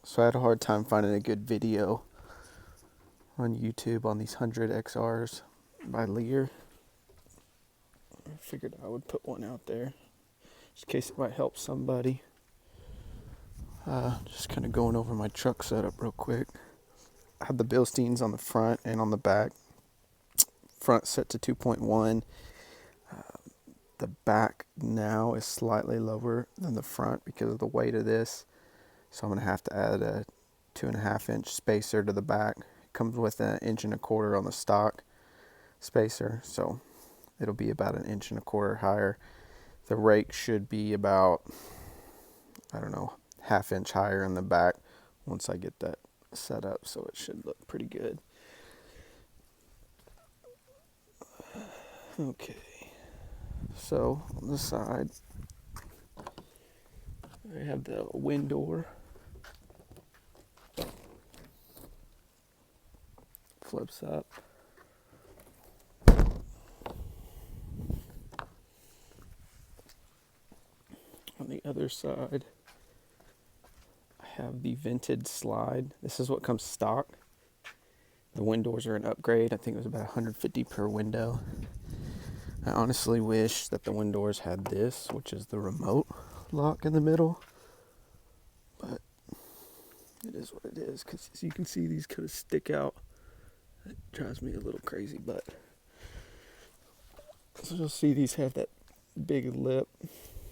So I had a hard time finding a good video on YouTube on these 100 XRs by Leer. I figured I would put one out there just in case it might help somebody. Just kind of going over my truck setup real quick. I have the Bilsteins on the front and on the back. Front set to 2.1. The back now is slightly lower than the front because of the weight of this. So I'm going to have to add a 2.5-inch spacer to the back. It comes with an 1.25 inches on the stock spacer, so it'll be about 1.25 inches higher. The rake should be about, I don't know, 1/2 inch higher in the back once I get that set up, so it should look pretty good. Okay, so on the side, I have the windoor. Flips up. On the other side, I have the vented slide. This is what comes stock. The windows are an upgrade. I think it was about $150 per window. I honestly wish that the windows had this, which is the remote lock in the middle. But it is what it is, because as you can see, these kind of stick out. It drives me a little crazy, but so you'll see these have that big lip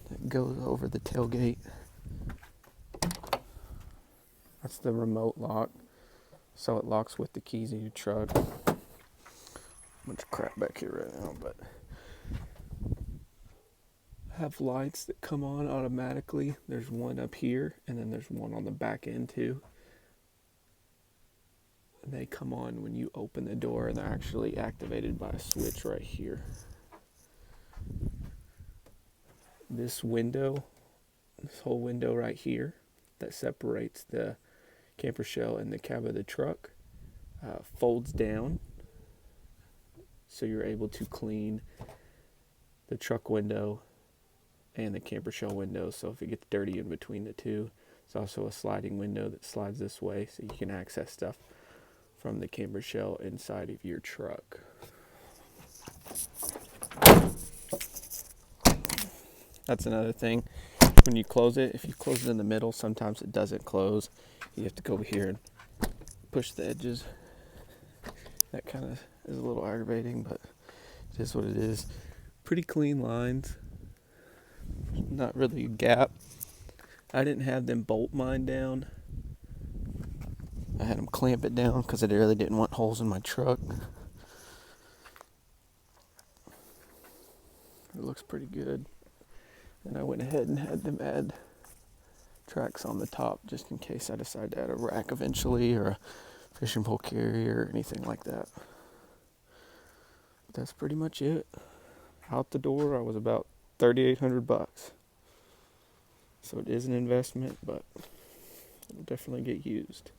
that goes over the tailgate. That's the remote lock, so it locks with the keys in your truck. Much crap back here right now, but I have lights that come on automatically. There's one up here, and then there's one on the back end too. And they come on when you open the door, and they're actually activated by a switch right here. This window, this whole window right here that separates the camper shell and the cab of the truck, folds down, so you're able to clean the truck window and the camper shell window. So if it gets dirty in between the two, it's also a sliding window that slides this way, so you can access stuff from the camper shell inside of your truck. That's another thing. When you close it, if you close it in the middle, sometimes it doesn't close. You have to go over here and push the edges. That kind of is a little aggravating, but it is what it is. Pretty clean lines. Not really a gap. I didn't have them bolt mine down. I had them clamp it down because I really didn't want holes in my truck. It looks pretty good. And I went ahead and had them add tracks on the top just in case I decide to add a rack eventually, or a fishing pole carrier or anything like that. But that's pretty much it. Out the door, I was about $3,800. So it is an investment, but it'll definitely get used.